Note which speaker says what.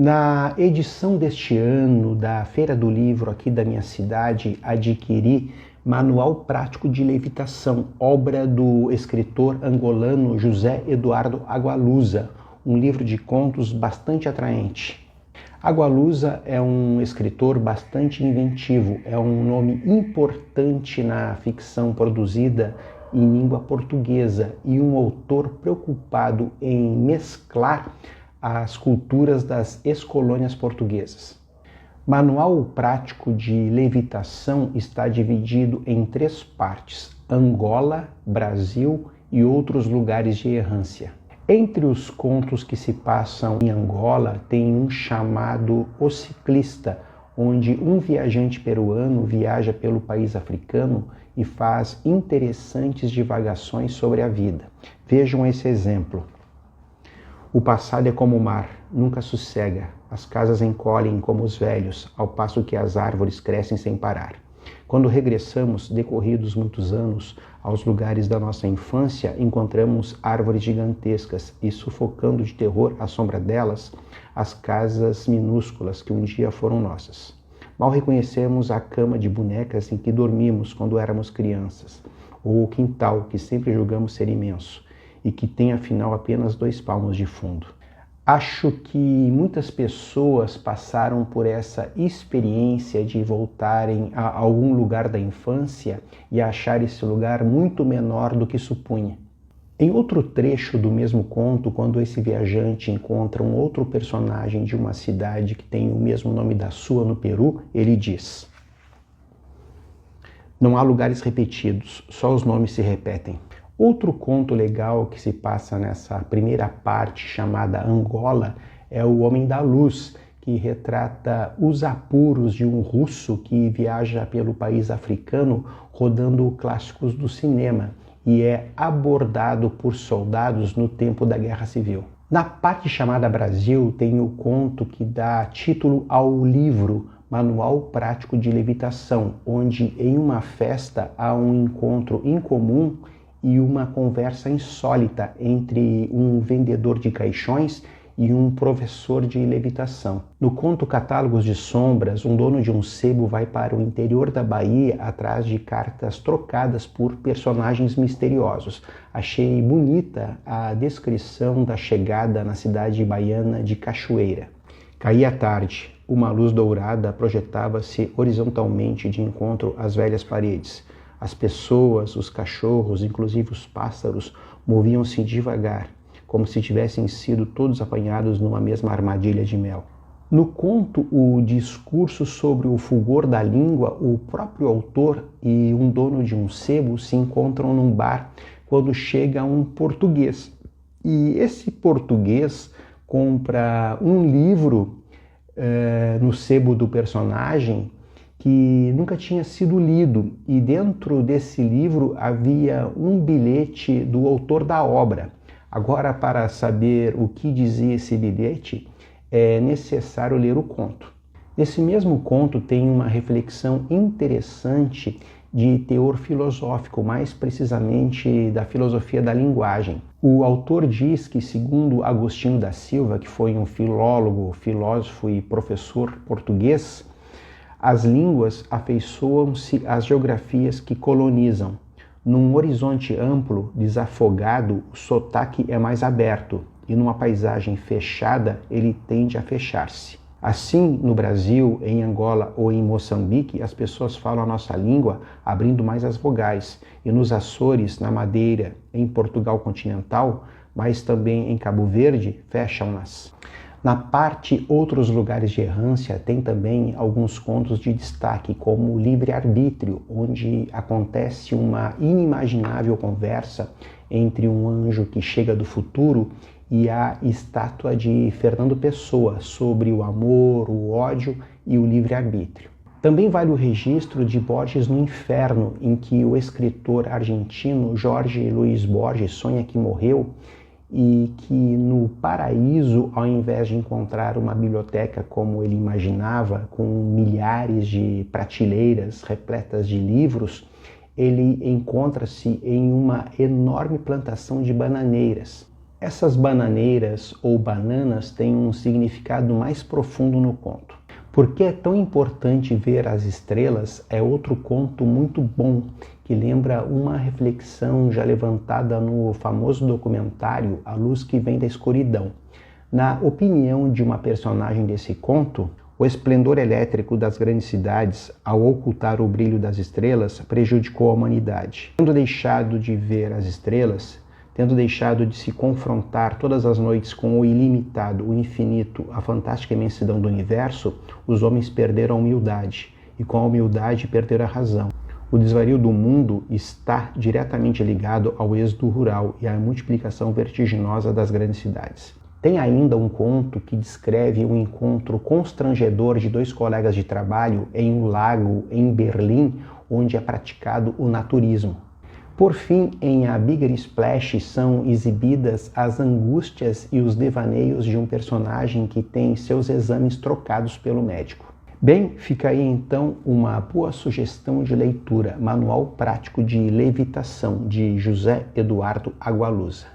Speaker 1: Na edição deste ano da Feira do Livro aqui da minha cidade, adquiri Manual Prático de Levitação, obra do escritor angolano José Eduardo Agualusa, um livro de contos bastante atraente. Agualusa é um escritor bastante inventivo, é um nome importante na ficção produzida em língua portuguesa e um autor preocupado em mesclar as culturas das ex-colônias portuguesas. Manual Prático de Levitação está dividido em 3 partes: Angola, Brasil e outros lugares de errância. Entre os contos que se passam em Angola, tem um chamado O Ciclista, onde um viajante peruano viaja pelo país africano e faz interessantes divagações sobre a vida. Vejam esse exemplo. O passado é como o mar, nunca sossega. As casas encolhem como os velhos, ao passo que as árvores crescem sem parar. Quando regressamos, decorridos muitos anos, aos lugares da nossa infância, encontramos árvores gigantescas e, sufocando de terror à sombra delas, as casas minúsculas que um dia foram nossas. Mal reconhecemos a cama de bonecas em que dormimos quando éramos crianças, ou o quintal que sempre julgamos ser imenso e que tem afinal apenas 2 palmos de fundo. Acho que muitas pessoas passaram por essa experiência de voltarem a algum lugar da infância e achar esse lugar muito menor do que supunha. Em outro trecho do mesmo conto, quando esse viajante encontra um outro personagem de uma cidade que tem o mesmo nome da sua no Peru, ele diz: "Não há lugares repetidos, só os nomes se repetem." Outro conto legal que se passa nessa primeira parte, chamada Angola, é O Homem da Luz, que retrata os apuros de um russo que viaja pelo país africano rodando clássicos do cinema e é abordado por soldados no tempo da Guerra Civil. Na parte chamada Brasil, tem o conto que dá título ao livro Manual Prático de Levitação, onde em uma festa há um encontro incomum e uma conversa insólita entre um vendedor de caixões e um professor de levitação. No conto Catálogos de Sombras, um dono de um sebo vai para o interior da Bahia atrás de cartas trocadas por personagens misteriosos. Achei bonita a descrição da chegada na cidade baiana de Cachoeira. Caía a tarde, uma luz dourada projetava-se horizontalmente de encontro às velhas paredes. As pessoas, os cachorros, inclusive os pássaros, moviam-se devagar, como se tivessem sido todos apanhados numa mesma armadilha de mel. No conto O Discurso sobre o Fulgor da Língua, o próprio autor e um dono de um sebo se encontram num bar quando chega um português. E esse português compra um livro no sebo do personagem que nunca tinha sido lido, e dentro desse livro havia um bilhete do autor da obra. Agora, para saber o que dizia esse bilhete, é necessário ler o conto. Nesse mesmo conto tem uma reflexão interessante de teor filosófico, mais precisamente da filosofia da linguagem. O autor diz que, segundo Agostinho da Silva, que foi um filólogo, filósofo e professor português, as línguas afeiçoam-se às geografias que colonizam. Num horizonte amplo, desafogado, o sotaque é mais aberto, e numa paisagem fechada, ele tende a fechar-se. Assim, no Brasil, em Angola ou em Moçambique, as pessoas falam a nossa língua abrindo mais as vogais, e nos Açores, na Madeira, em Portugal continental, mas também em Cabo Verde, fecham-nas. Na parte Outros Lugares de Errância tem também alguns contos de destaque, como Livre-Arbítrio, onde acontece uma inimaginável conversa entre um anjo que chega do futuro e a estátua de Fernando Pessoa sobre o amor, o ódio e o livre-arbítrio. Também vale o registro de Borges no Inferno, em que o escritor argentino Jorge Luis Borges sonha que morreu e que no paraíso, ao invés de encontrar uma biblioteca como ele imaginava, com milhares de prateleiras repletas de livros, ele encontra-se em uma enorme plantação de bananeiras. Essas bananeiras ou bananas têm um significado mais profundo no conto. Por que é tão importante ver as estrelas é outro conto muito bom, que lembra uma reflexão já levantada no famoso documentário A Luz que Vem da Escuridão. Na opinião de uma personagem desse conto, o esplendor elétrico das grandes cidades, ao ocultar o brilho das estrelas, prejudicou a humanidade. Tendo deixado de ver as estrelas, tendo deixado de se confrontar todas as noites com o ilimitado, o infinito, a fantástica imensidão do universo, os homens perderam a humildade, e com a humildade perderam a razão. O desvario do mundo está diretamente ligado ao êxodo rural e à multiplicação vertiginosa das grandes cidades. Tem ainda um conto que descreve um encontro constrangedor de dois colegas de trabalho em um lago em Berlim, onde é praticado o naturismo. Por fim, em A Bigger Splash são exibidas as angústias e os devaneios de um personagem que tem seus exames trocados pelo médico. Bem, fica aí então uma boa sugestão de leitura, Manual Prático de Levitação, de José Eduardo Agualusa.